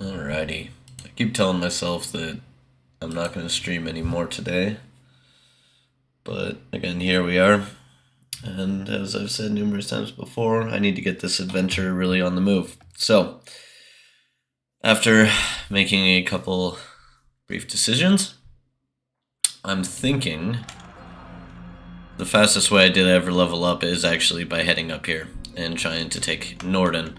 Alrighty. I keep telling myself that I'm not going to stream anymore today. But again, here we are. And as I've said numerous times before, I need to get this adventure really on the move. So, after making a couple brief decisions, I'm thinking the fastest way I did ever level up is actually by heading up here and trying to take Norden.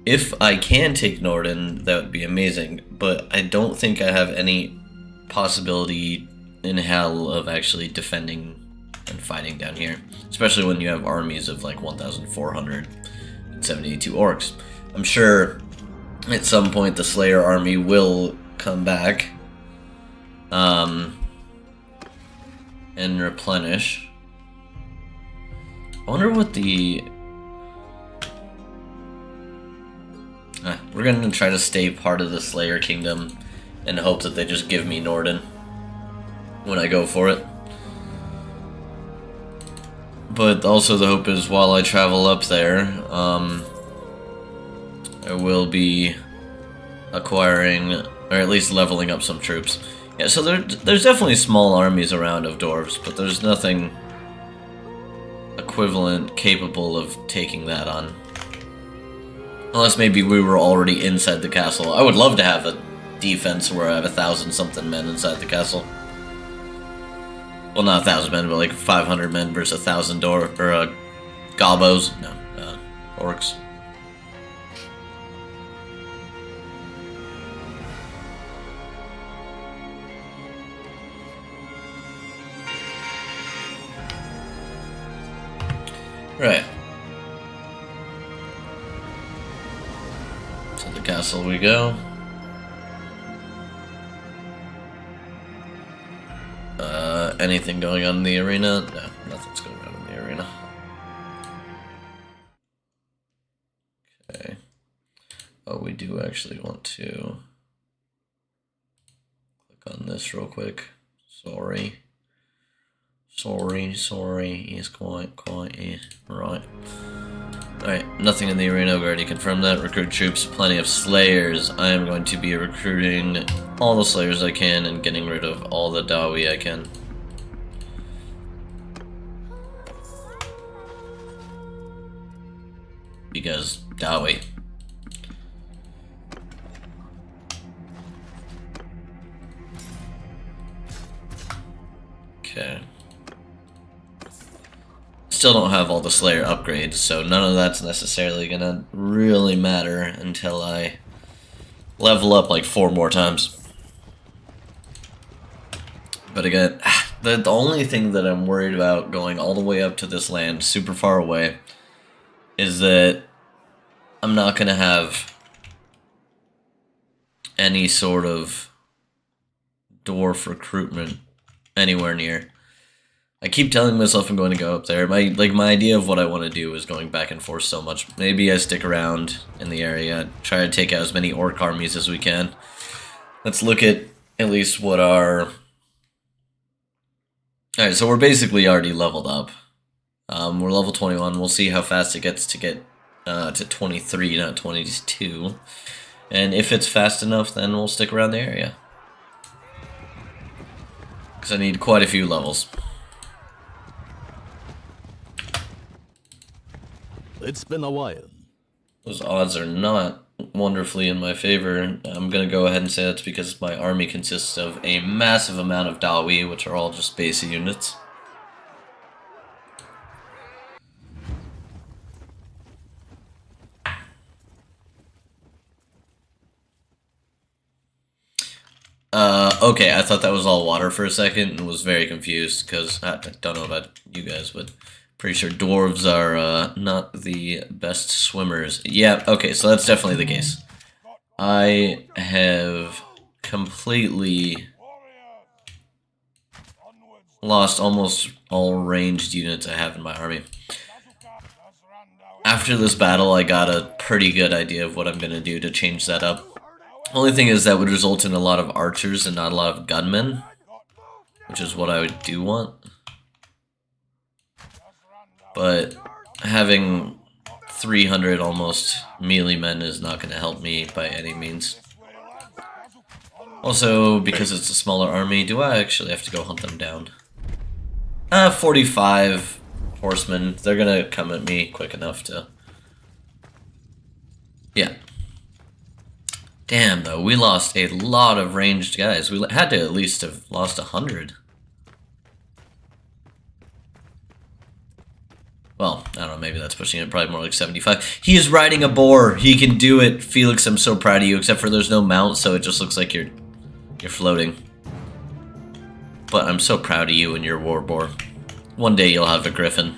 If I can take Norden, that would be amazing, but I don't think I have any possibility in hell of actually defending and fighting down here, especially when you have armies of like 1,472 orcs. I'm sure at some point the Slayer army will come back and replenish. I wonder what the... we're going to try to stay part of the Slayer Kingdom and hope that they just give me Norden when I go for it. But also the hope is while I travel up there, I will be acquiring, or at least leveling up some troops. Yeah, so there's definitely small armies around of dwarves, but there's nothing equivalent capable of taking that on. Unless maybe we were already inside the castle. I would love to have a defense where I have 1,000-something men inside the castle. Well, not 1,000 men, but like 500 men versus 1,000 gobos. No, orcs. Right. To the castle we go. Anything going on in the arena? No, nothing's going on in the arena. Okay. Oh, we do actually want to click on this real quick. Sorry, it's quite, right. Alright, nothing in the arena, we already confirmed that. Recruit troops, plenty of slayers. I am going to be recruiting all the slayers I can and getting rid of all the Dawi I can. Because Dawi. Okay. Still don't have all the Slayer upgrades, so none of that's necessarily gonna really matter until I level up like 4 more times. But again, the only thing that I'm worried about going all the way up to this land, super far away, is that I'm not gonna have any sort of dwarf recruitment anywhere near. I keep telling myself I'm going to go up there. My idea of what I want to do is going back and forth so much. Maybe I stick around in the area, try to take out as many orc armies as we can. Let's look at least what our... Alright, so we're basically already leveled up. We're level 21. We'll see how fast it gets to get to 23, not 22. And if it's fast enough, then we'll stick around the area. Because I need quite a few levels. It's been a while. Those odds are not wonderfully in my favor. I'm going to go ahead and say that's because my army consists of a massive amount of Dawi, which are all just basic units. Okay, I thought that was all water for a second and was very confused because I don't know about you guys, but pretty sure dwarves are not the best swimmers. Yeah, okay, so that's definitely the case. I have completely lost almost all ranged units I have in my army. After this battle, I got a pretty good idea of what I'm going to do to change that up. Only thing is that would result in a lot of archers and not a lot of gunmen, which is what I do want. But having 300 almost melee men is not going to help me by any means. Also, because it's a smaller army, do I actually have to go hunt them down? 45 horsemen. They're gonna come at me quick enough to... Yeah. Damn, though, we lost a lot of ranged guys. We had to at least have lost 100. Well, I don't know, maybe that's pushing it, probably more like 75. He is riding a boar. He can do it. Felix, I'm so proud of you, except for there's no mount, so it just looks like you're floating. But I'm so proud of you and your war boar. One day you'll have a griffin.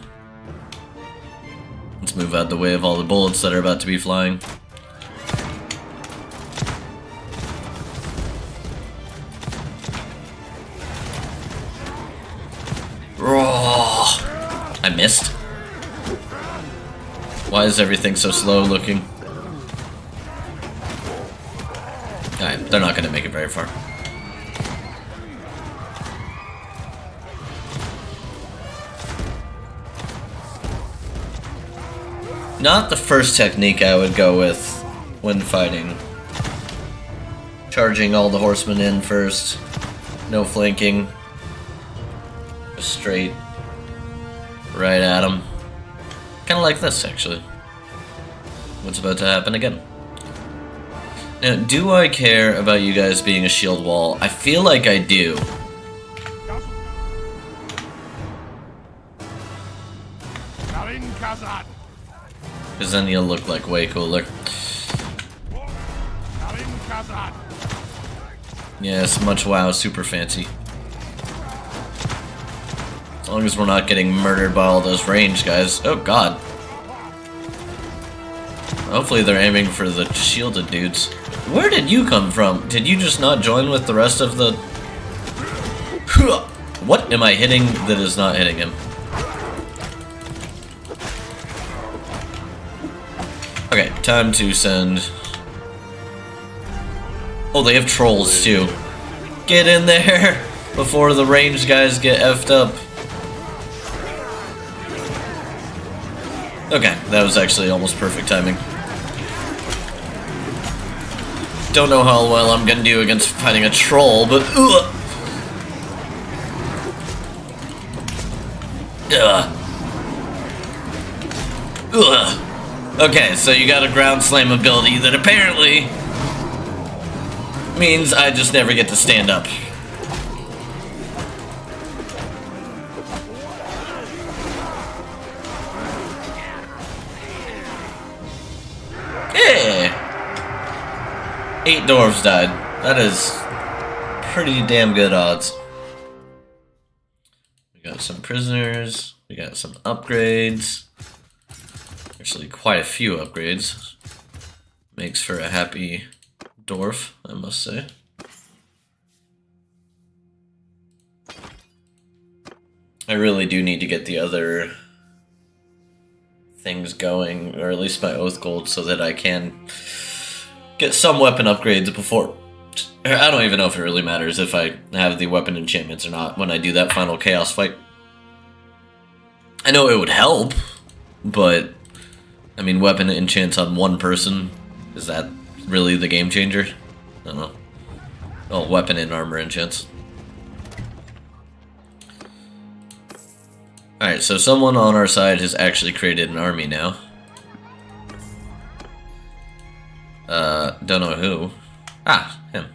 Let's move out the way of all the bullets that are about to be flying. Oh, I missed. Why is everything so slow looking? Alright, they're not going to make it very far. Not the first technique I would go with when fighting. Charging all the horsemen in first. No flanking. Just straight right at them. Kind of like this, actually. What's about to happen again. Now, do I care about you guys being a shield wall? I feel like I do. Because then you'll look like way cooler. Yes, much wow, super fancy. As long as we're not getting murdered by all those ranged guys. Oh god. Hopefully they're aiming for the shielded dudes. Where did you come from? Did you just not join with the rest of the... What am I hitting that is not hitting him? Okay, time to send... Oh, they have trolls too. Get in there before the ranged guys get effed up. Okay, that was actually almost perfect timing. Don't know how well I'm gonna do against fighting a troll, but ugh. Ugh. Ugh. Okay, so you got a ground slam ability that apparently means I just never get to stand up. Hey! 8 dwarves died. That is pretty damn good odds. We got some prisoners. We got some upgrades. Actually, quite a few upgrades. Makes for a happy dwarf, I must say. I really do need to get the other things going, or at least my oath gold, so that I can get some weapon upgrades before... I don't even know if it really matters if I have the weapon enchantments or not when I do that final chaos fight. I know it would help, but... I mean, weapon enchants on one person, is that really the game changer? I don't know. Oh, weapon and armor enchants. Alright, so someone on our side has actually created an army now. Don't know who. Ah, him.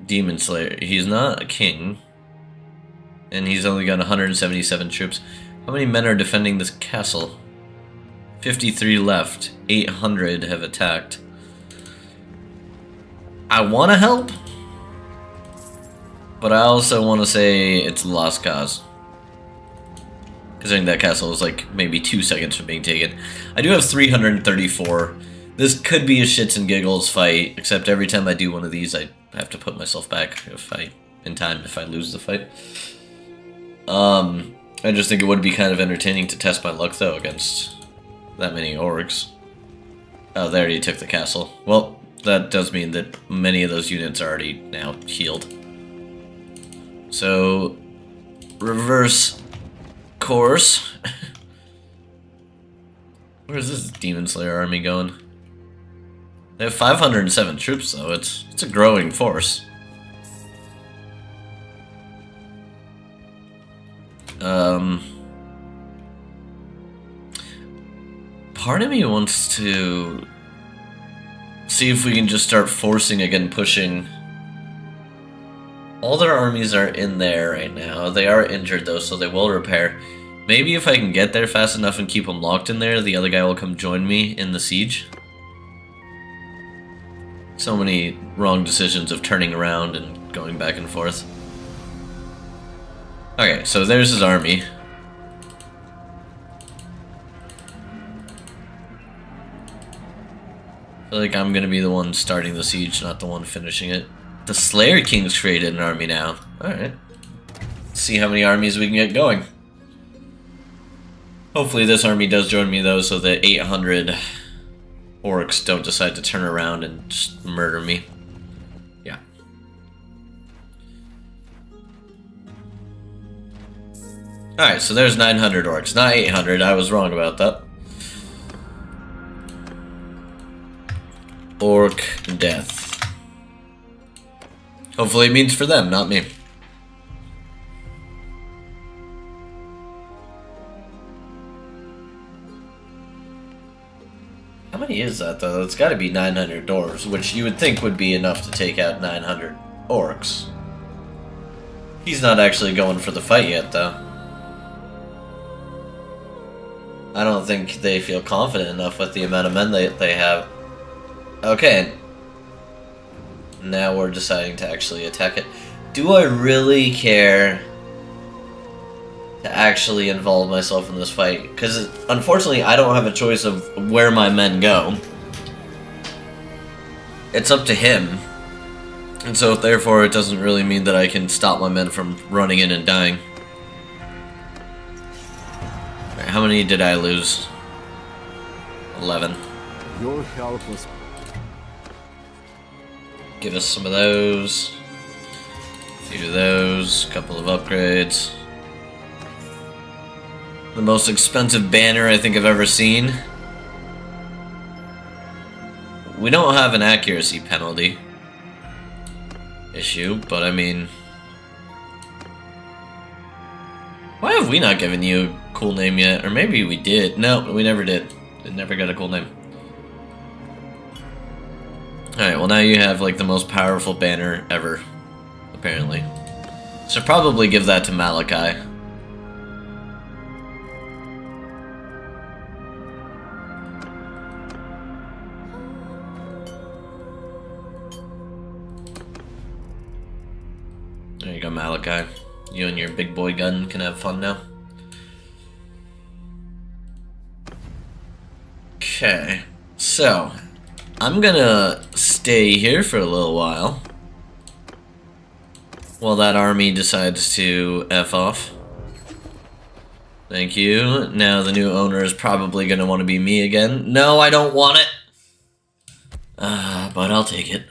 Demon Slayer. He's not a king. And he's only got 177 troops. How many men are defending this castle? 53 left. 800 have attacked. I want to help, but I also want to say it's a lost cause. Considering that castle is like maybe 2 seconds from being taken. I do have 334. This could be a shits and giggles fight, except every time I do one of these, I have to put myself back if I lose the fight. I just think it would be kind of entertaining to test my luck, though, against that many orcs. Oh, they already took the castle. Well, that does mean that many of those units are already now healed. So, reverse course. Where's this Demon Slayer army going? They have 507 troops, though. It's a growing force. Part of me wants to see if we can just start forcing again, pushing. All their armies are in there right now. They are injured, though, so they will repair. Maybe if I can get there fast enough and keep them locked in there, the other guy will come join me in the siege. So many wrong decisions of turning around and going back and forth. Okay, so there's his army. I feel like I'm gonna be the one starting the siege, not the one finishing it. The Slayer King's created an army now. Alright. Let's see how many armies we can get going. Hopefully this army does join me, though, so that 800 orcs don't decide to turn around and just murder me. Yeah. Alright, so there's 900 orcs, not 800. I was wrong about that. Orc death. Hopefully it means for them, not me. How many is that, though? It's got to be 900 dwarves, which you would think would be enough to take out 900 orcs. He's not actually going for the fight yet, though. I don't think they feel confident enough with the amount of men they have. Okay. Now we're deciding to actually attack it. Do I really care to actually involve myself in this fight? Because unfortunately I don't have a choice of where my men go. It's up to him. And so therefore it doesn't really mean that I can stop my men from running in and dying. Right, how many did I lose? 11. Your help was... Give us some of those. A few of those. A couple of upgrades. The most expensive banner I think I've ever seen. We don't have an accuracy penalty issue, but I mean... Why have we not given you a cool name yet? Or maybe we did. No, we never did. It never got a cool name. Alright, well now you have like the most powerful banner ever, apparently. Should probably give that to Malachi. There you go, Malachi. You and your big boy gun can have fun now. Okay, so I'm gonna stay here for a little while that army decides to F off. Thank you. Now the new owner is probably gonna want to be me again. No, I don't want it. But I'll take it.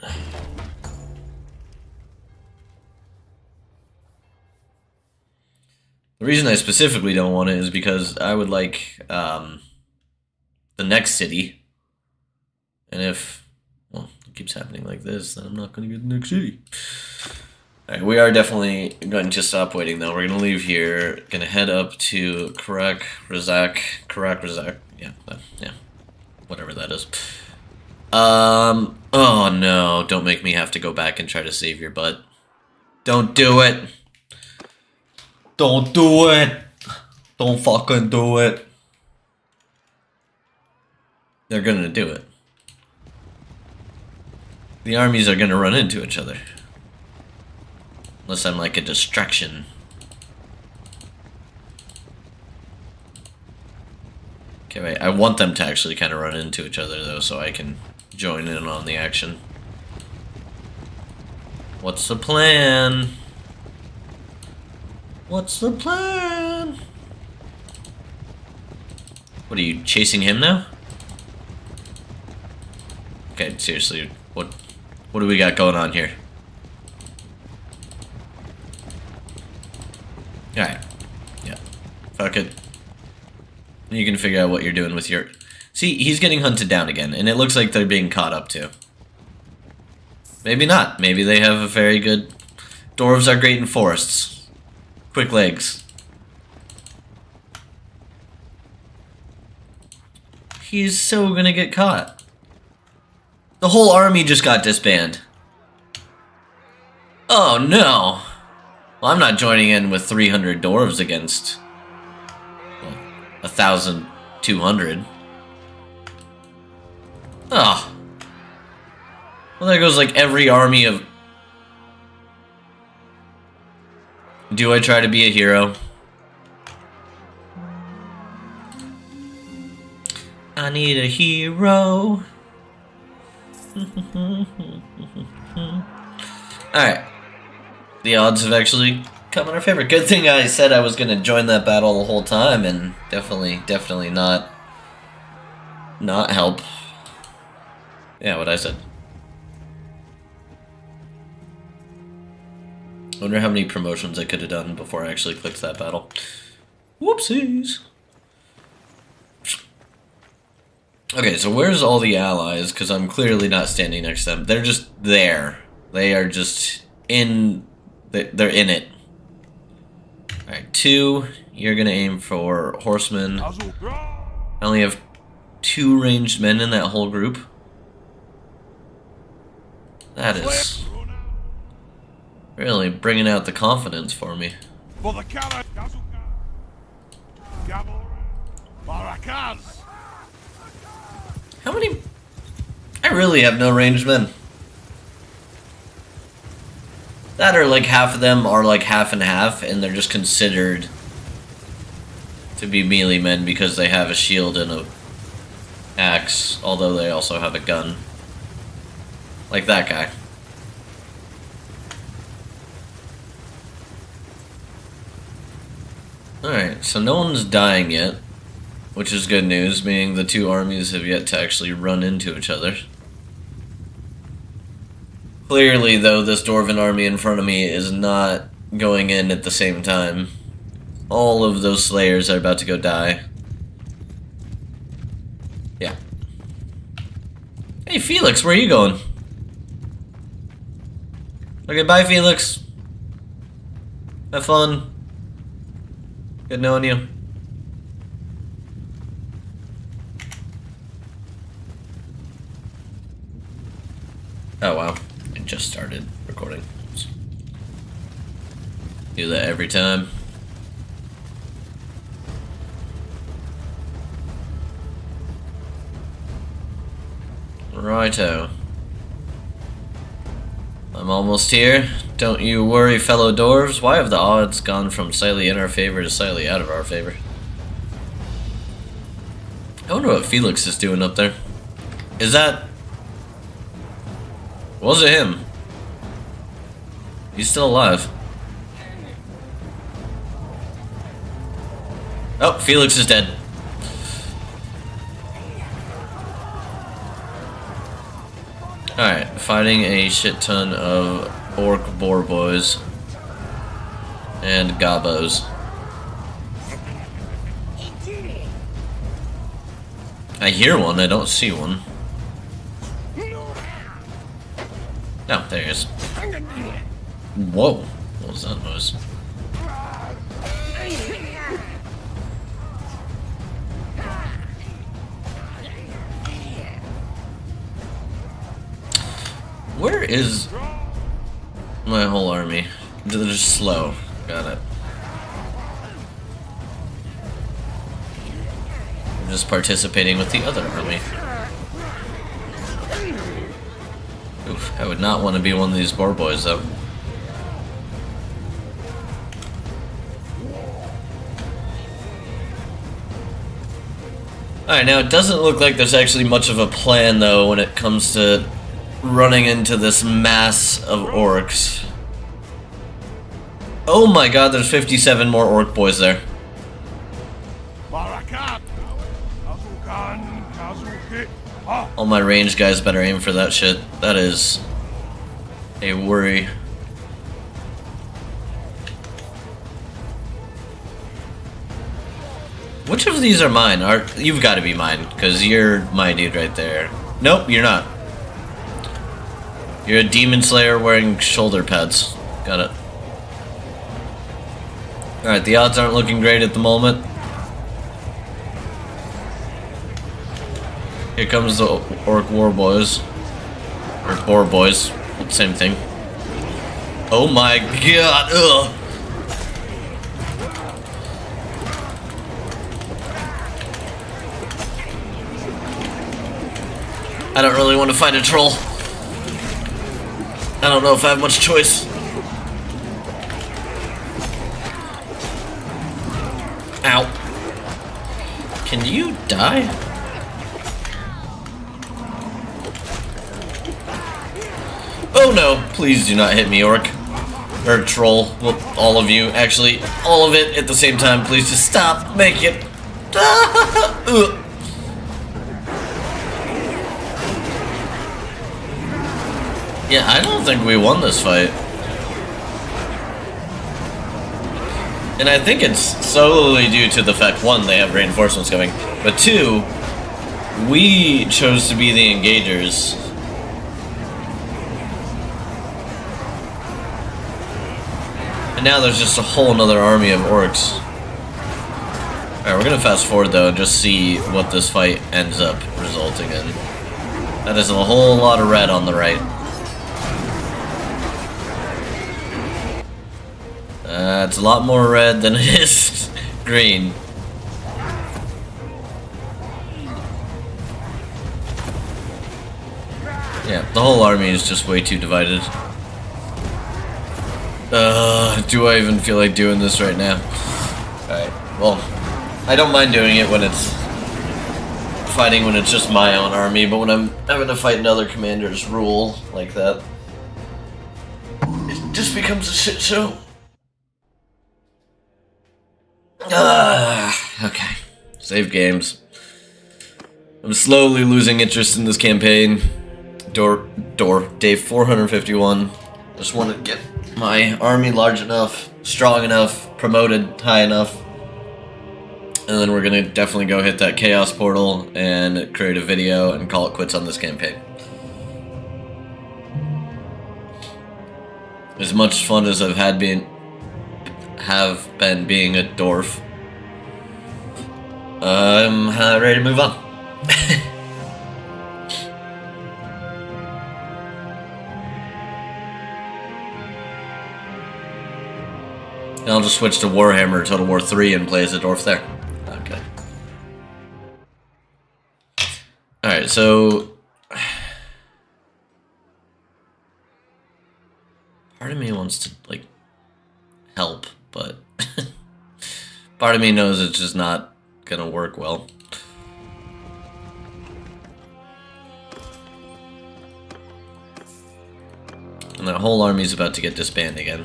The reason I specifically don't want it is because I would like the next city. And if, well, it keeps happening like this, then I'm not going to get the next city. Alright, we are definitely going to stop waiting, though. We're going to leave here. Going to head up to Karak Razak. Yeah, whatever that is. Oh no, don't make me have to go back and try to save your butt. Don't do it. Don't do it. Don't fucking do it. They're gonna do it. The armies are gonna run into each other. Unless I'm like a distraction. Okay, wait, I want them to actually kind of run into each other though, so I can join in on the action. What's the plan? What's the plan? What, are you chasing him now? Okay, seriously, what do we got going on here? Alright. Yeah. Fuck it. You can figure out what you're doing with your... See, he's getting hunted down again, and it looks like they're being caught up too. Maybe not. Maybe they have a very good... Dwarves are great in forests. Quick legs. He's so gonna get caught. The whole army just got disbanded. Oh no! Well, I'm not joining in with 300 dwarves against... well, 1,200. Oh. Well, there goes like every army of... Do I try to be a hero? I need a hero. Alright. The odds have actually come in our favor. Good thing I said I was going to join that battle the whole time, and definitely not help. Yeah, what I said. I wonder how many promotions I could have done before I actually clicked that battle. Whoopsies. Okay, so where's all the allies? Because I'm clearly not standing next to them. They're just there. They are just in... They're in it. Alright, 2. You're going to aim for horsemen. I only have 2 ranged men in that whole group. That is... really bringing out the confidence for me. How many... I really have no ranged men. That are like half of them are like half and half, and they're just considered to be melee men because they have a shield and a axe, although they also have a gun. Like that guy. Alright, so no one's dying yet, which is good news, meaning the 2 armies have yet to actually run into each other. Clearly, though, this Dwarven army in front of me is not going in at the same time. All of those Slayers are about to go die. Yeah. Hey, Felix, where are you going? Okay, bye, Felix. Have fun. Good knowing you. Oh, wow. I just started recording. Oops. Do that every time. Righto. I'm almost here. Don't you worry, fellow dwarves. Why have the odds gone from slightly in our favor to slightly out of our favor? I wonder what Felix is doing up there. Is that... was it him? He's still alive. Oh, Felix is dead. Alright, fighting a shit ton of orc boar boys and gobos. I hear one, I don't see one. Oh, there he is. Whoa, what was that noise? Where is my whole army? They're just slow. Got it. I'm just participating with the other army. Oof, I would not want to be one of these boar boys, though. Alright, now it doesn't look like there's actually much of a plan, though, when it comes to running into this mass of orcs. Oh my god, there's 57 more orc boys there. All my range guys better aim for that shit. That is a worry. Which of these are mine? You've got to be mine, because you're my dude right there. Nope, you're not. You're a demon slayer wearing shoulder pads. Got it. Alright, the odds aren't looking great at the moment. Here comes the Orc War Boys. Or Boar Boys. Same thing. Oh my god! Ugh! I don't really want to fight a troll. I don't know if I have much choice. Ow. Can you die? Oh no, please do not hit me, orc. Or troll. Well, all of you. Actually, all of it at the same time. Please just stop. Make it. Ugh. Yeah, I don't think we won this fight. And I think it's solely due to the fact, one, they have reinforcements coming, but two, we chose to be the engagers. And now there's just a whole nother army of orcs. Alright, we're gonna fast forward though and just see what this fight ends up resulting in. That is a whole lot of red on the right. It's a lot more red than it is green. Yeah, the whole army is just way too divided. Do I even feel like doing this right now? Alright, well, I don't mind doing it when it's fighting when it's just my own army, but when I'm having to fight another commander's rule like that, it just becomes a shit show. Okay. Save games. I'm slowly losing interest in this campaign. Day 451. Just want to get my army large enough, strong enough, promoted high enough. And then we're gonna definitely go hit that chaos portal and create a video and call it quits on this campaign. As much fun as I've had been being a dwarf, I'm ready to move on. And I'll just switch to Warhammer Total War 3 and play as a dwarf there. Okay. Alright, so part of me wants to, like, help, but part of me knows it's just not gonna work well. And that whole army's about to get disbanded again.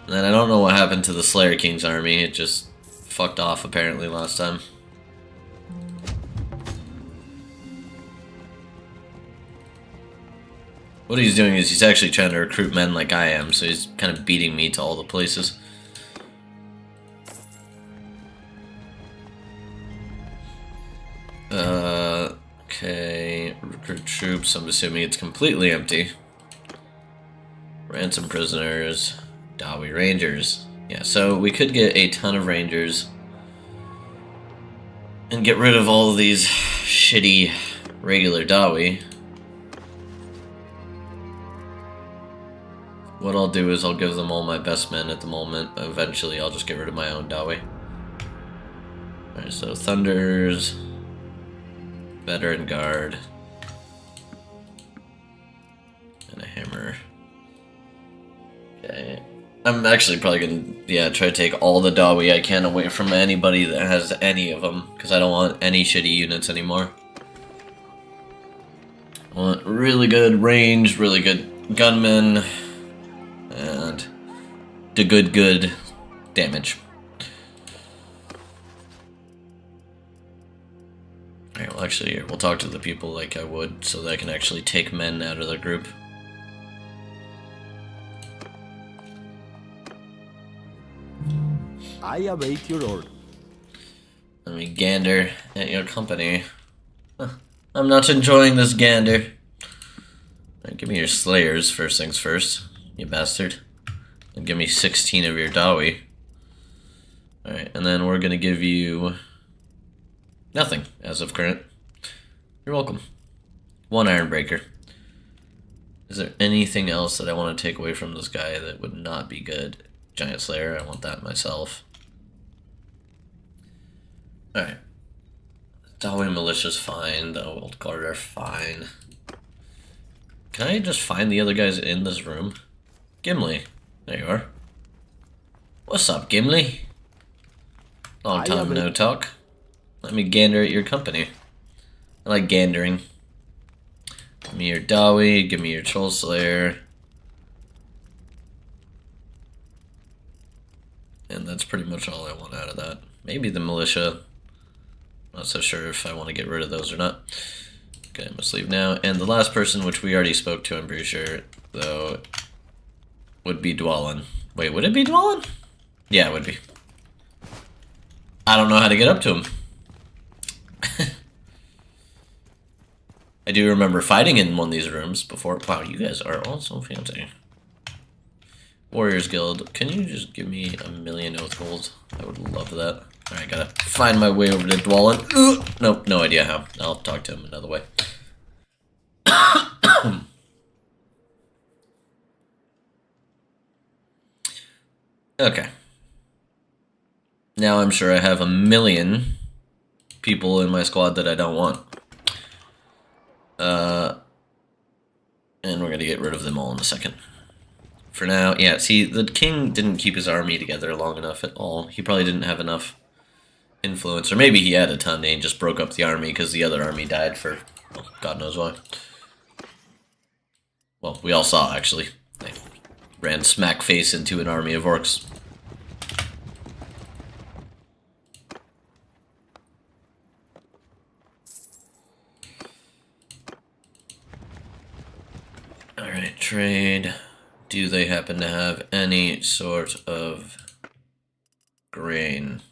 And then I don't know what happened to the Slayer King's army, it just fucked off apparently last time. What he's doing is he's actually trying to recruit men like I am, so he's kind of beating me to all the places. Okay, recruit troops, I'm assuming it's completely empty. Ransom prisoners, Dawi Rangers. Yeah, so we could get a ton of Rangers and get rid of all of these shitty regular Dawi. What I'll do is I'll give them all my best men at the moment. Eventually I'll just get rid of my own Dawi. Alright, so Thunders, Veteran Guard, and a Hammer. Okay. I'm actually probably gonna, try to take all the Dawi I can away from anybody that has any of them, because I don't want any shitty units anymore. I want really good range, really good gunmen, and the good damage. Alright, well actually here, we'll talk to the people like I would, so that I can actually take men out of the group. I await your order. Let me gander at your company. I'm not enjoying this gander. Right, give me your slayers, first things first, you bastard. And give me 16 of your Dawi. Alright, and then we're gonna give you nothing as of current. You're welcome. 1 Ironbreaker. Is there anything else that I want to take away from this guy that would not be good? Giant Slayer, I want that myself. Alright. Dawi Militia's fine, the Old Guard are fine. Can I just find the other guys in this room? Gimli. There you are. What's up, Gimli? Long time no talk. Let me gander at your company. I like gandering. Give me your Dawi, give me your Troll Slayer. And that's pretty much all I want out of that. Maybe the militia. Not so sure if I want to get rid of those or not. Okay, I must leave now. And the last person, which we already spoke to, I'm pretty sure, though, would be Dwalin. Wait, would it be Dwalin? Yeah, it would be. I don't know how to get up to him. I do remember fighting in one of these rooms before. Wow, you guys are all so fancy. Warriors Guild. Can you just give me 1,000,000 oath gold? I would love that. Alright, gotta find my way over to Dwalin. Nope, no idea how. I'll talk to him another way. Okay. Now I'm sure I have 1,000,000 people in my squad that I don't want. And we're gonna get rid of them all in a second. For now, yeah, see, the king didn't keep his army together long enough at all. He probably didn't have enough influence, or maybe he had a ton and he just broke up the army because the other army died for, well, God knows why. Well, we all saw, actually. They ran smack face into an army of orcs. Alright, trade. Do they happen to have any sort of grain?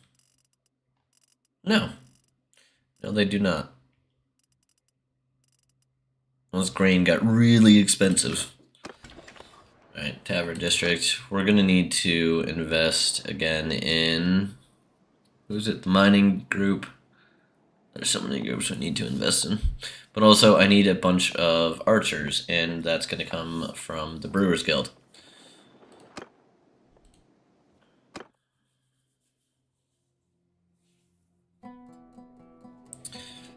No. No, they do not. This grain got really expensive. Alright, Tavern District. We're gonna need to invest again in... Who's it? The mining group. There's so many groups we need to invest in. But also, I need a bunch of archers, and that's going to come from the Brewers Guild.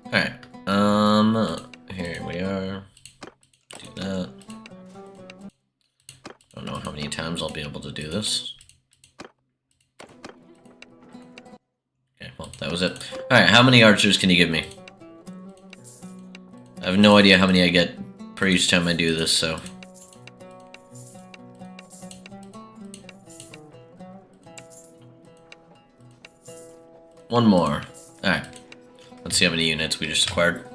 Alright, here we are. Do that. I don't know how many times I'll be able to do this. Okay, well, that was it. Alright, how many archers can you give me? I have no idea how many I get per each time I do this, so... One more. Alright. Let's see how many units we just acquired.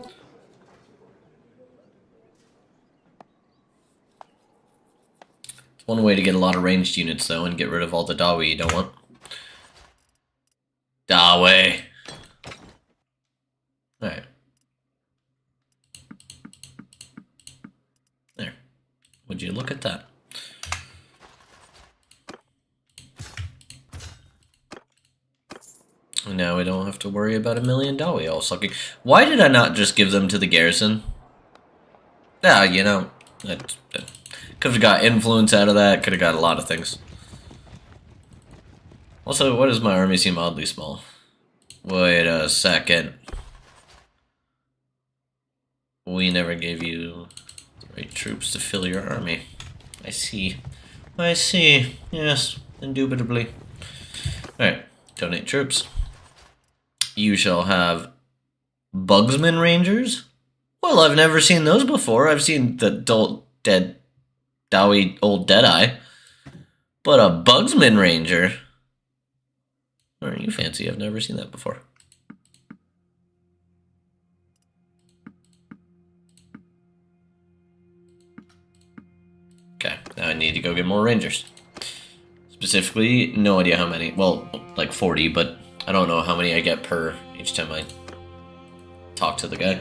It's one way to get a lot of ranged units, though, and get rid of all the Dawi you don't want. Dawi! Alright. There. Would you look at that? And now we don't have to worry about 1,000,000 Dawi all sucking. Why did I not just give them to the garrison? Ah, you know, could have got influence out of that, could have got a lot of things. Also, why does my army seem oddly small? Wait a second. We never gave you the right troops to fill your army. I see. I see. Yes, indubitably. Alright, donate troops. You shall have Bugsman Rangers? Well, I've never seen those before. I've seen the dead Dawi old Deadeye. But a Bugsman Ranger? Aren't you fancy? I've never seen that before. Okay, now I need to go get more Rangers. Specifically, no idea how many. Well, like 40, but I don't know how many I get per each time I talk to the guy.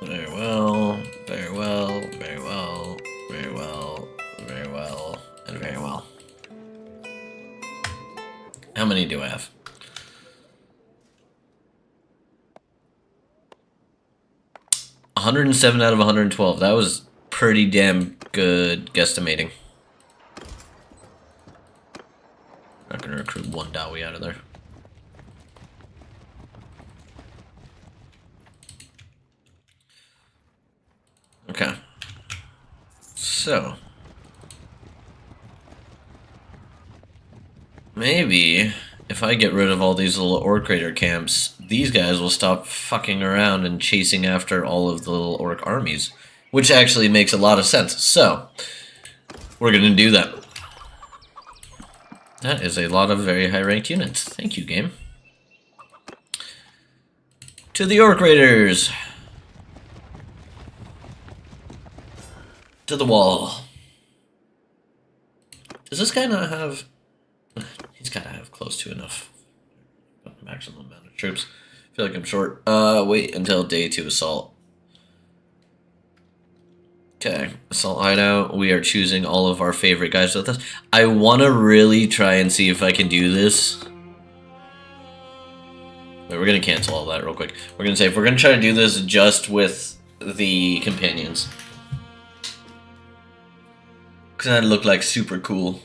Very well, very well, very well, very well, very well, and very well. How many do I have? $107 out of 112. That was pretty damn good guesstimating. Not gonna recruit one Dawi out of there. Okay. So. Maybe if I get rid of all these little Orc Raider camps, these guys will stop fucking around and chasing after all of the little Orc armies. Which actually makes a lot of sense. So, we're gonna do that. That is a lot of very high-ranked units. Thank you, game. To the Orc Raiders! To the wall. Does this guy not have... He's gotta have close to enough. Maximum amount of troops. I feel like I'm short. Wait until day 2 assault. Okay, assault hideout. We are choosing all of our favorite guys with us. I want to really try and see if I can do this. Wait, we're gonna cancel all that real quick. We're gonna say if we're gonna try to do this just with the companions. Cause that'd look like super cool.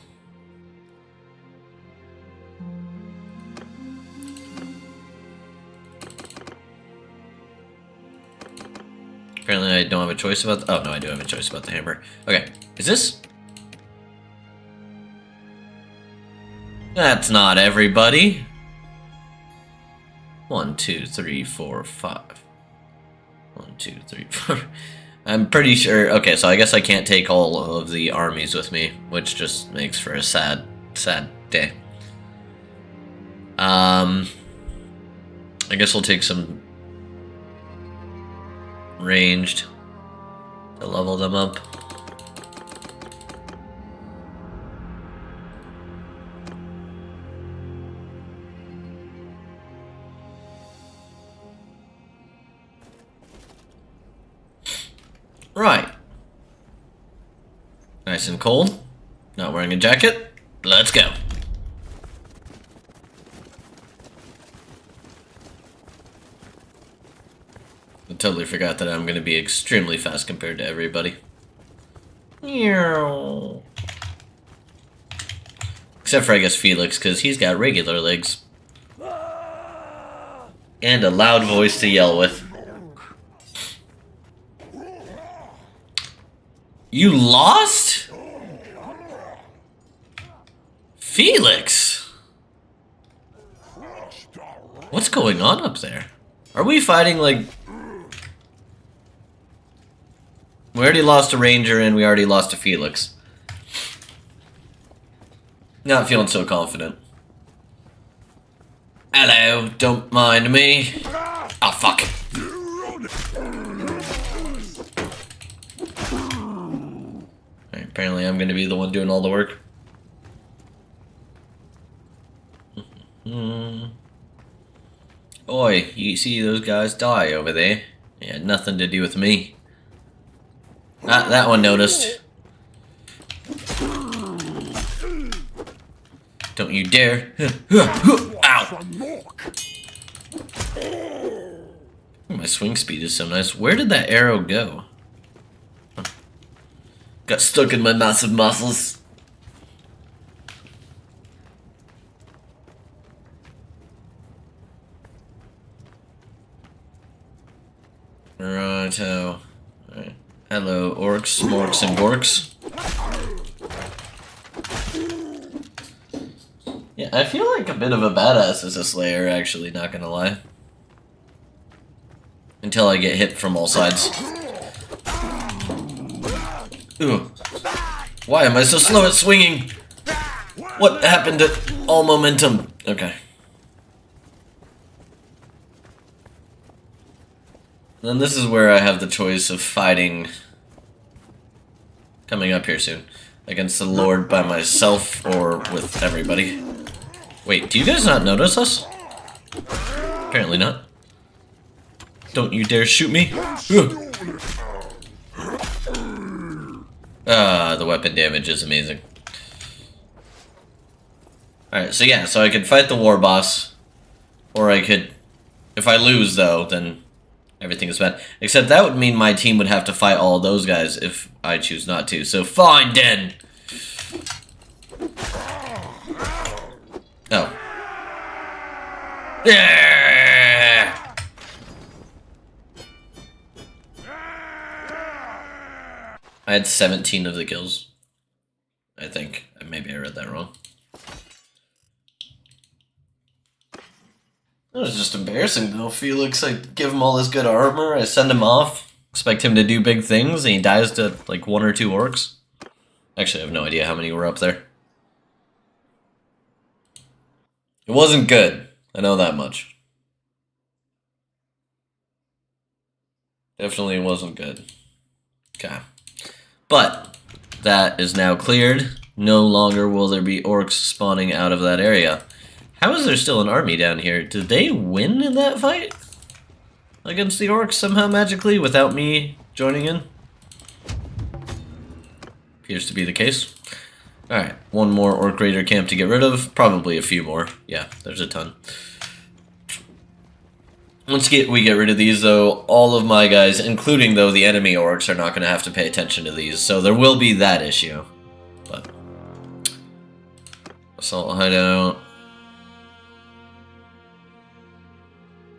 Apparently I don't have a choice about the... Oh, no, I do have a choice about the hammer. Okay, is this... That's not everybody. 1, 2, 3, 4, 5. 1, 2, 3, 4. I'm pretty sure... Okay, so I guess I can't take all of the armies with me, which just makes for a sad, sad day. I guess we'll take some ranged to level them up. Right. Nice and cold. Not wearing a jacket. Let's go. I totally forgot that I'm going to be extremely fast compared to everybody. Except for, I guess, Felix, because he's got regular legs. And a loud voice to yell with. You lost? Felix? What's going on up there? Are we fighting, like... We already lost a Ranger and we already lost a Felix. Not feeling so confident. Hello, don't mind me. Oh, fuck. Alright, apparently I'm gonna be the one doing all the work. Oi, you see those guys die over there? It had nothing to do with me. Ah, that one noticed. Don't you dare. Ow! My swing speed is so nice. Where did that arrow go? Got stuck in my massive muscles. Righto. Alright. Hello, orcs, smorks, and gorks. Yeah, I feel like a bit of a badass as a slayer, actually, not gonna lie. Until I get hit from all sides. Ooh. Why am I so slow at swinging? What happened to all momentum? Okay. Then this is where I have the choice of fighting... Coming up here soon. against the Lord by myself or with everybody. Wait, do you guys not notice us? Apparently not. Don't you dare shoot me. The weapon damage is amazing. Alright, so yeah, so I could fight the war boss, or I could, if I lose though, then everything is bad. Except that would mean my team would have to fight all those guys if I choose not to. So fine, then. Oh. Yeah! I had 17 of the kills. I think. Maybe I read that wrong. It was just embarrassing though. Felix, I give him all this good armor, I send him off, expect him to do big things, and he dies to like 1 or 2 orcs. Actually, I have no idea how many were up there. It wasn't good. I know that much. Definitely wasn't good. Okay. But that is now cleared. No longer will there be orcs spawning out of that area. How is there still an army down here? Did they win in that fight? Against the orcs somehow magically without me joining in? Appears to be the case. Alright, 1 more orc raider camp to get rid of. Probably a few more. Yeah, there's a ton. Once we get rid of these, though, all of my guys, including, though, the enemy orcs, are not going to have to pay attention to these. So there will be that issue. But assault hideout.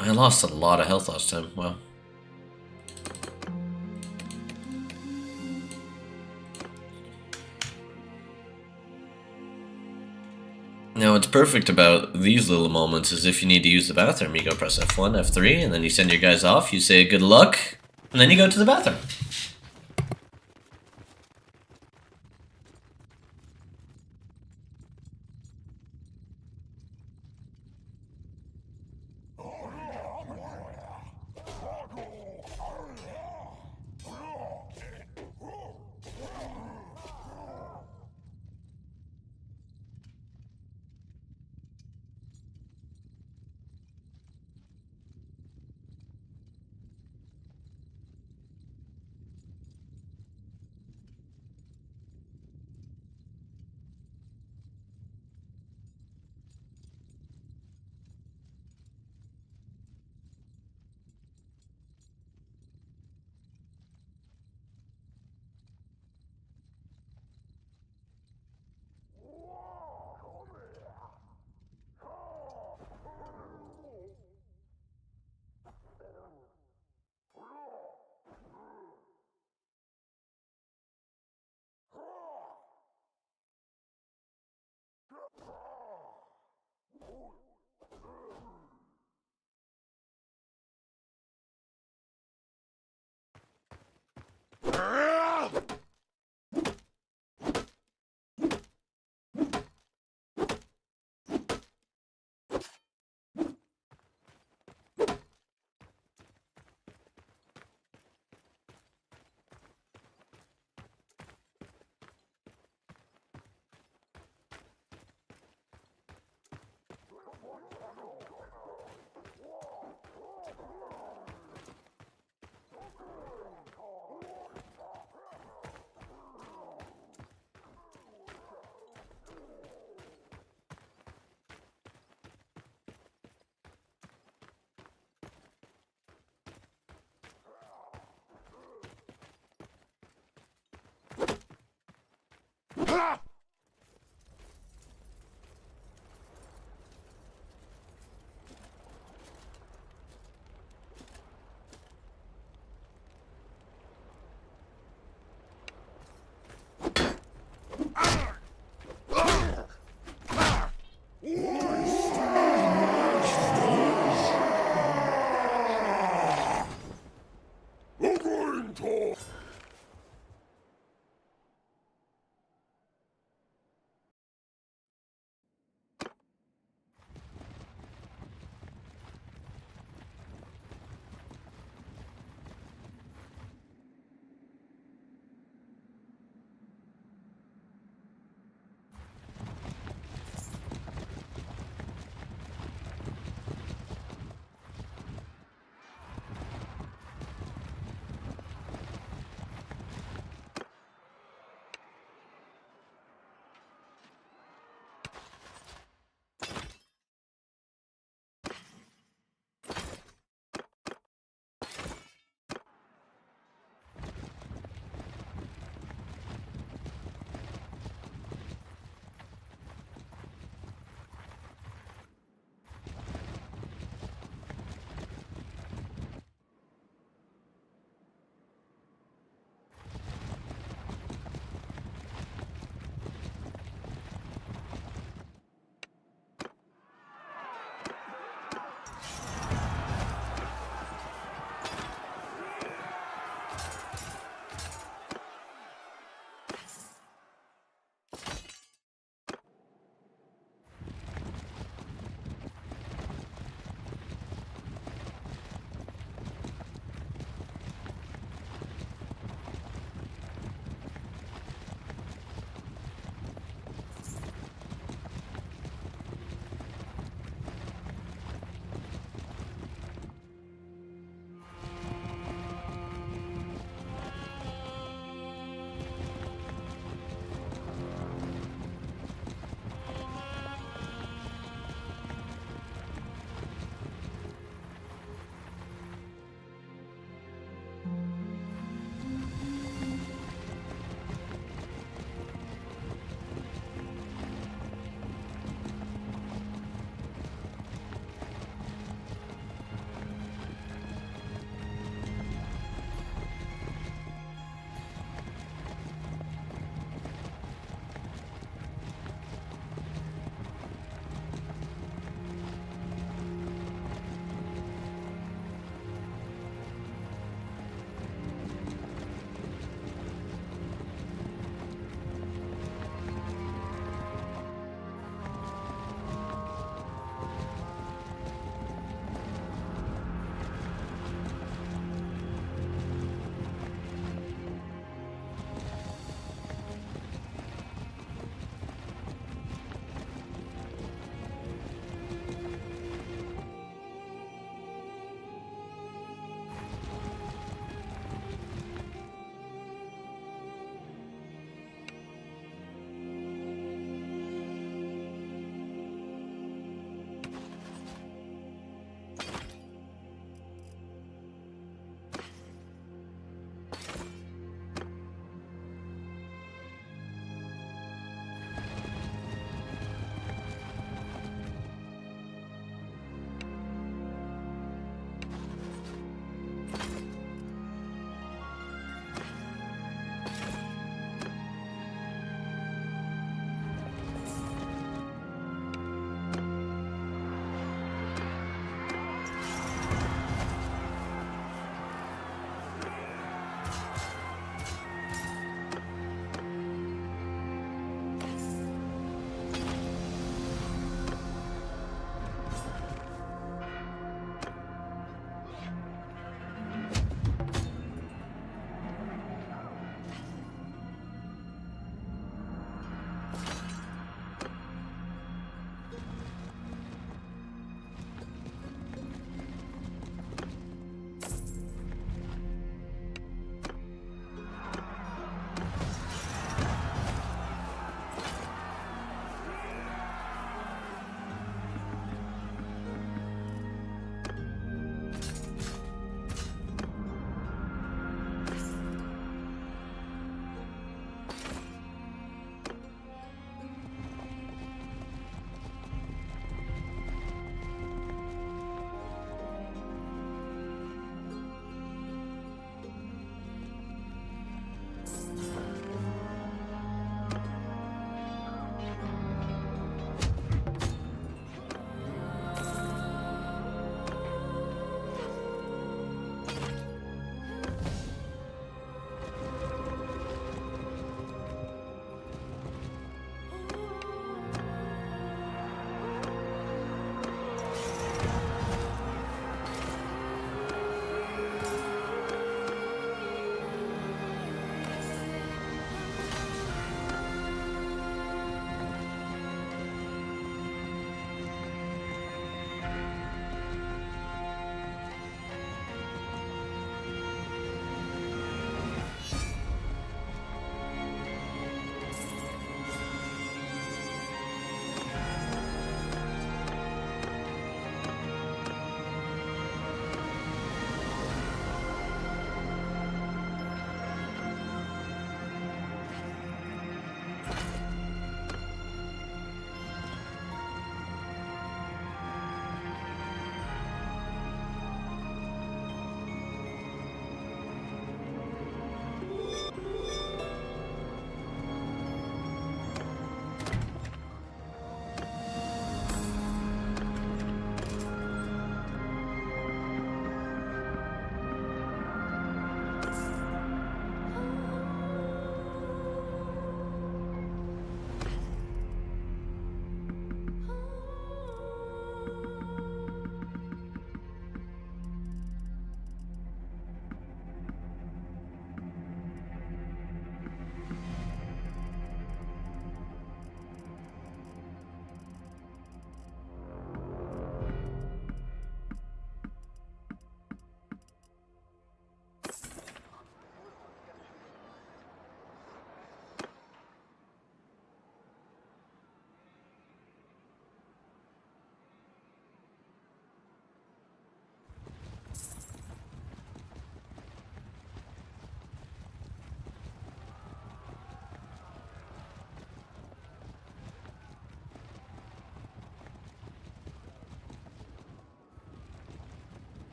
I lost a lot of health last time. Wow. Now, what's perfect about these little moments is if you need to use the bathroom, you go press F1, F3, and then you send your guys off, you say good luck, and then you go to the bathroom.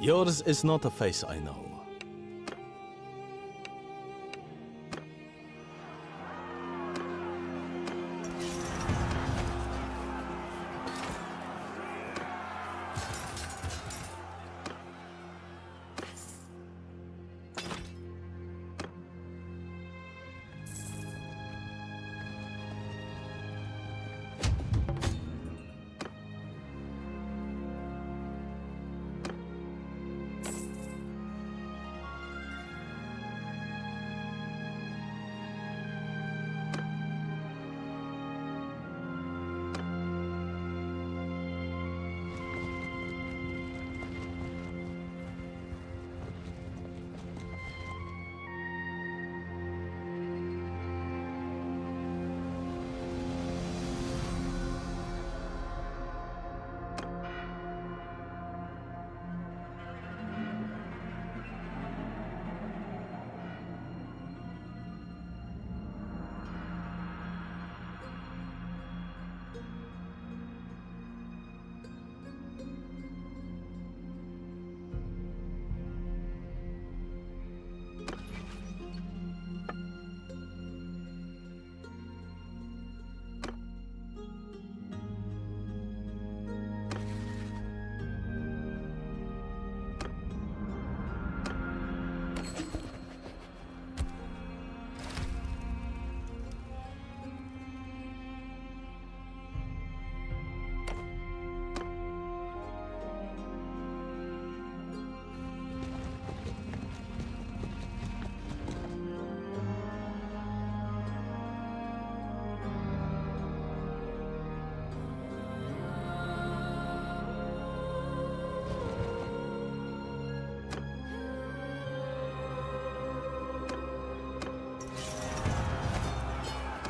Yours is not a face I know.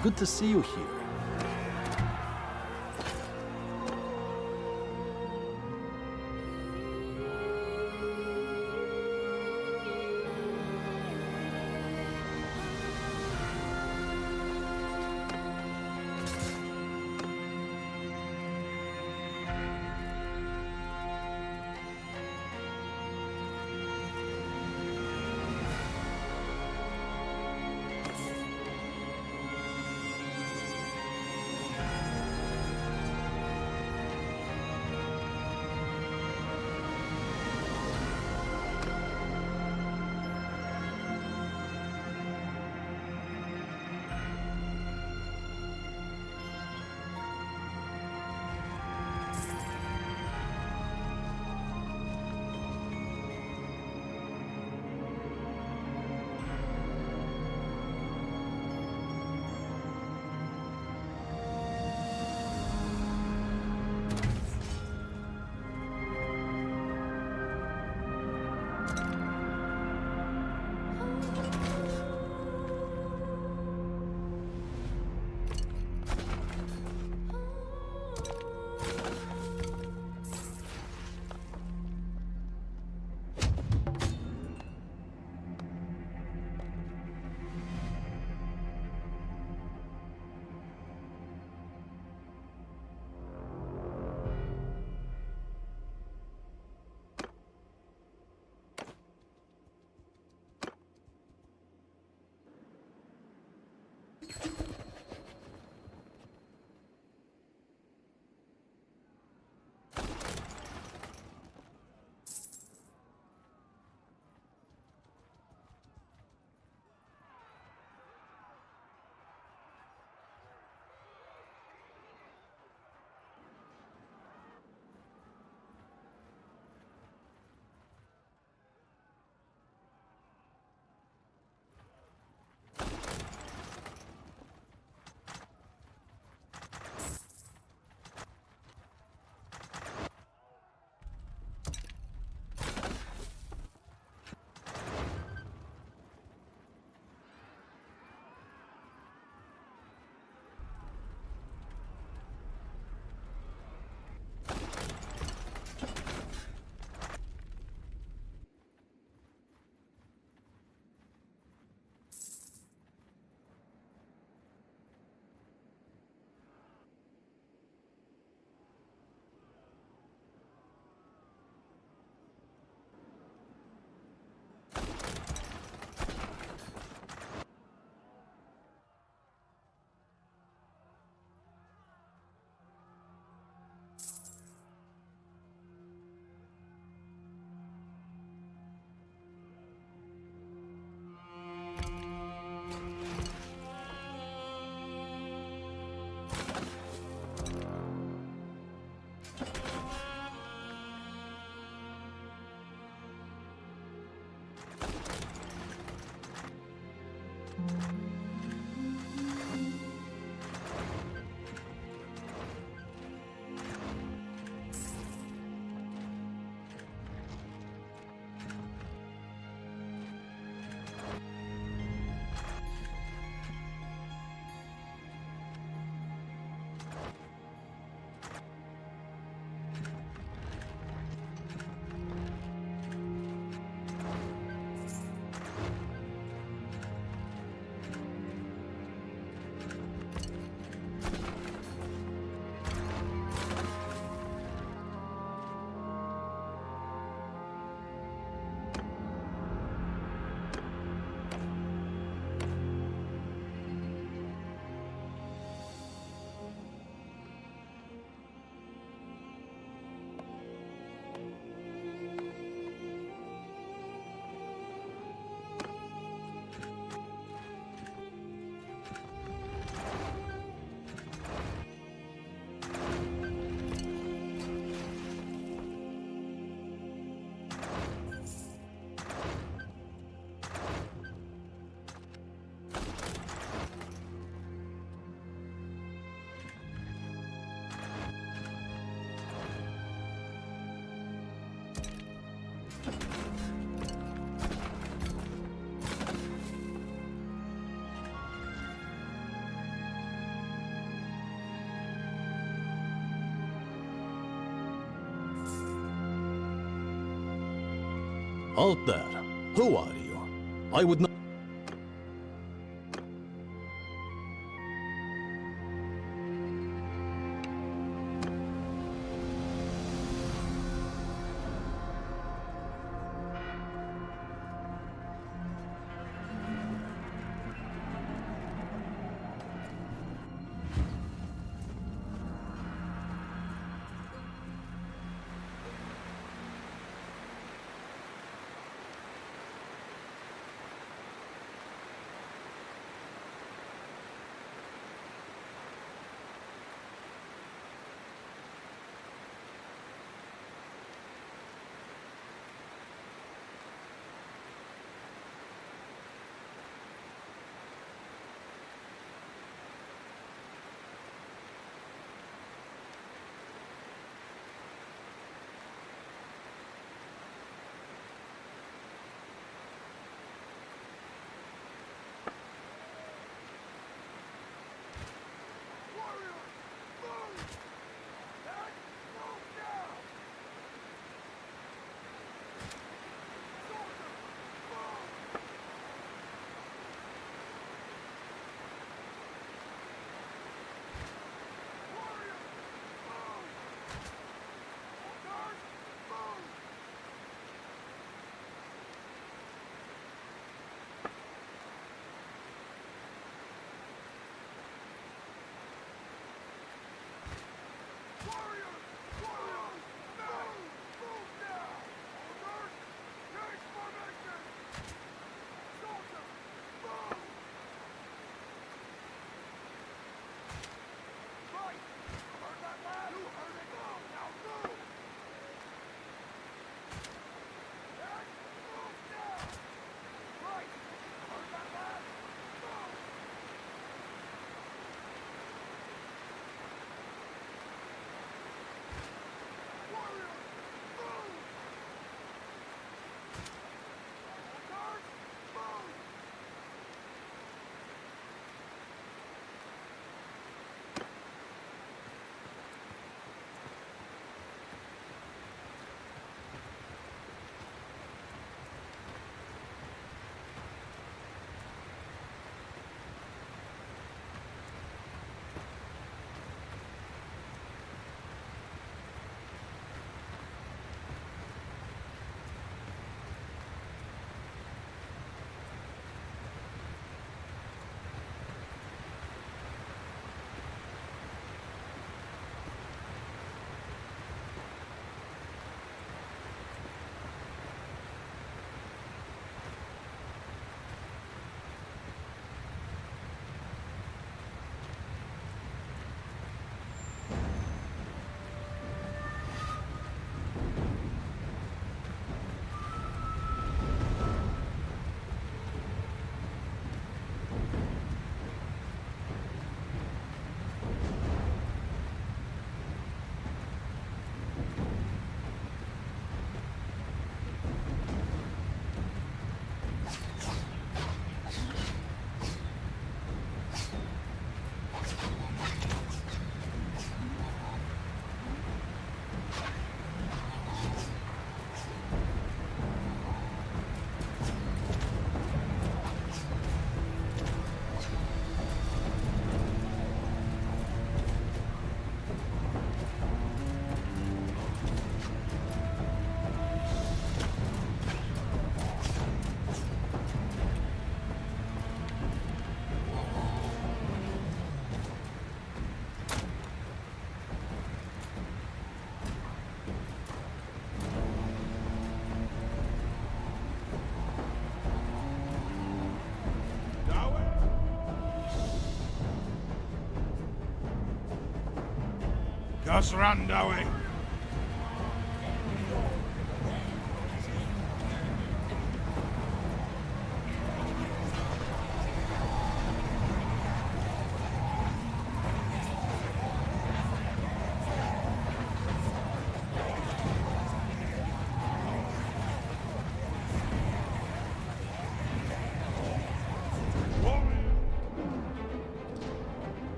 Good to see you here. Out there, who are you? I would not. Gus Randawi.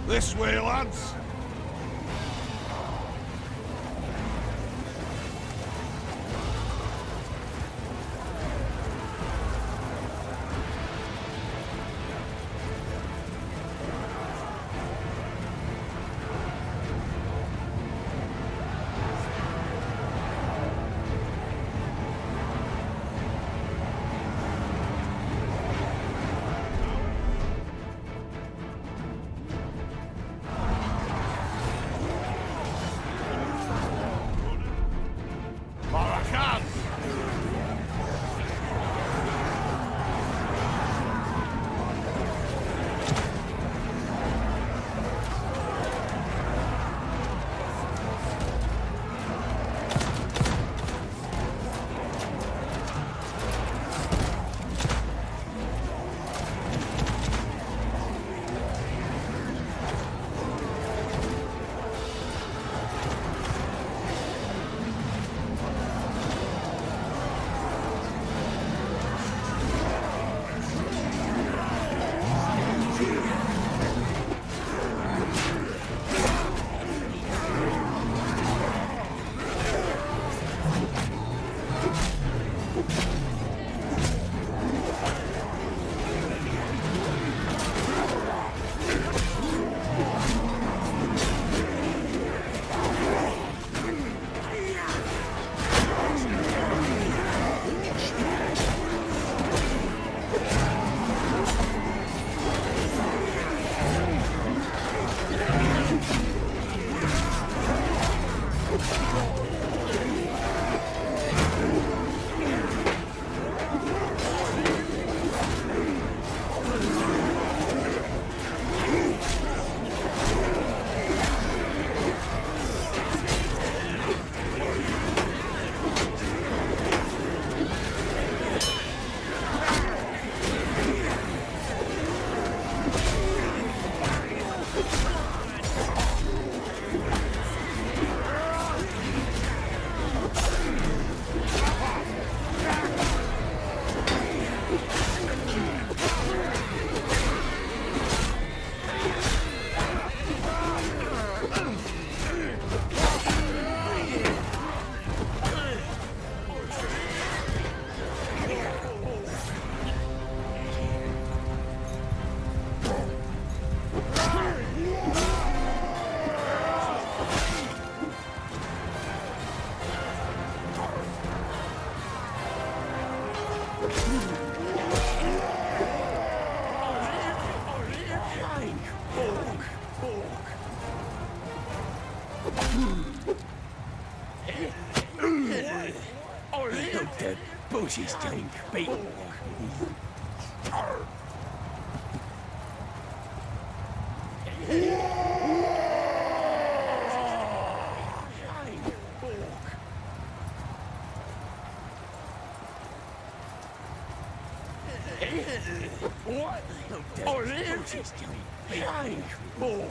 This way, lads. Dead Boosie's tank, bait. What? Oh, Boosie's tank, bait.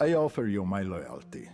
I offer you my loyalty.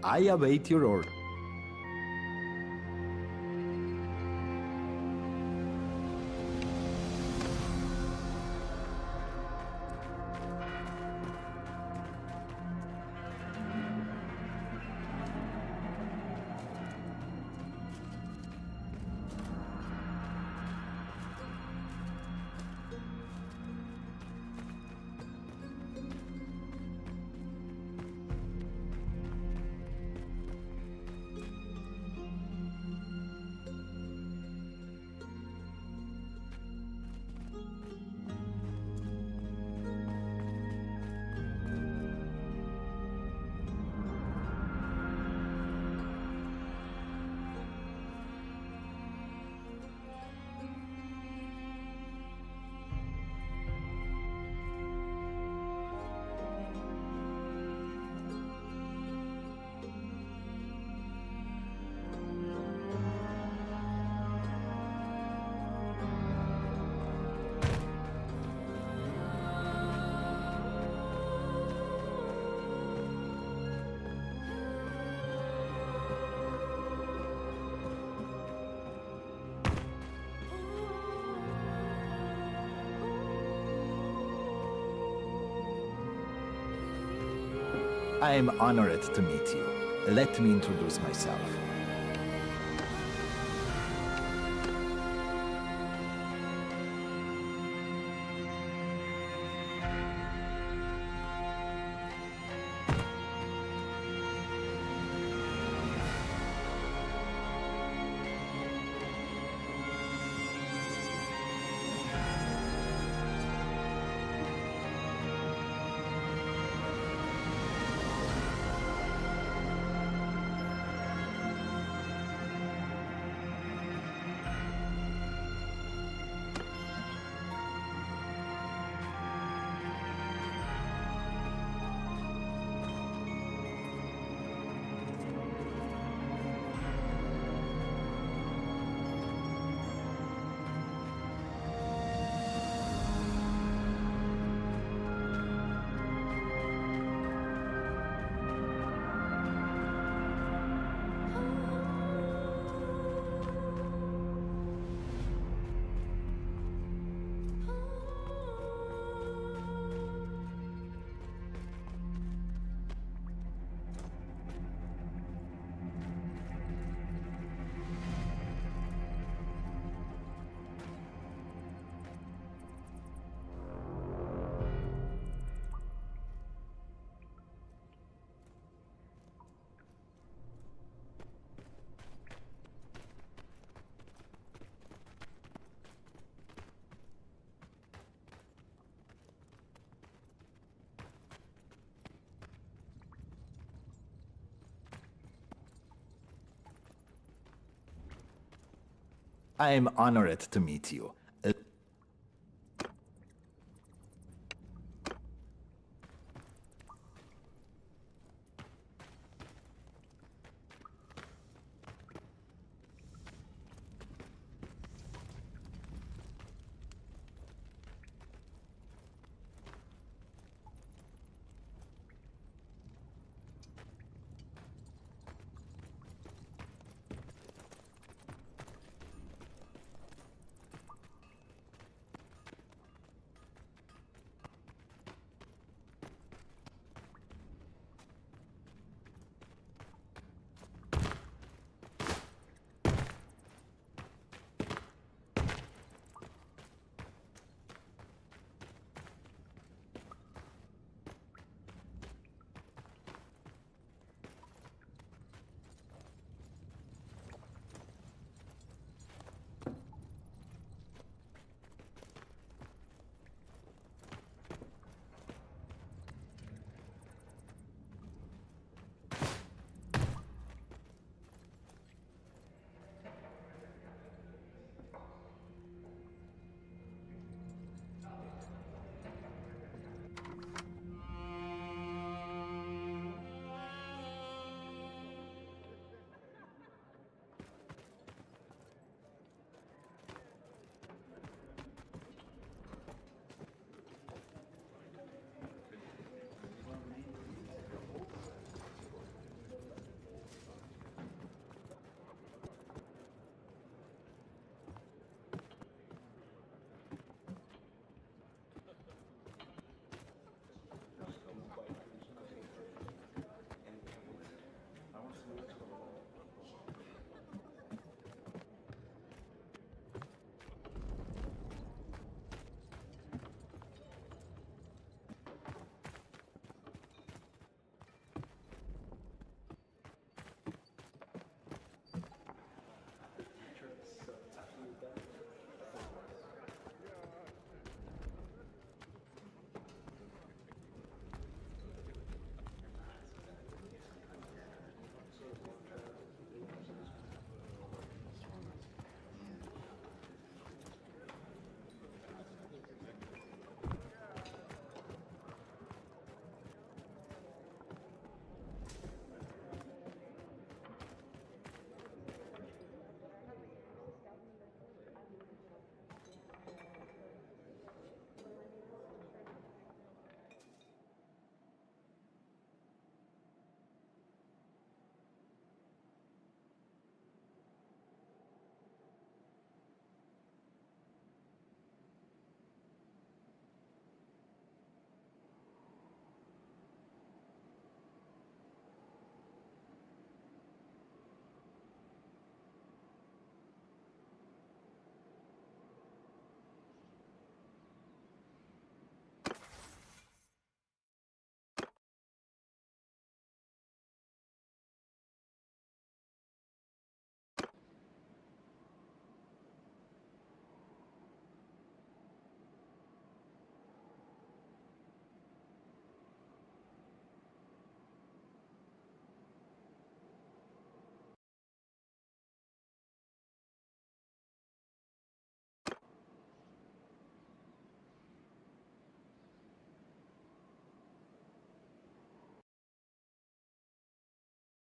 I await your order. I am honored to meet you. Let me introduce myself. I am honored to meet you.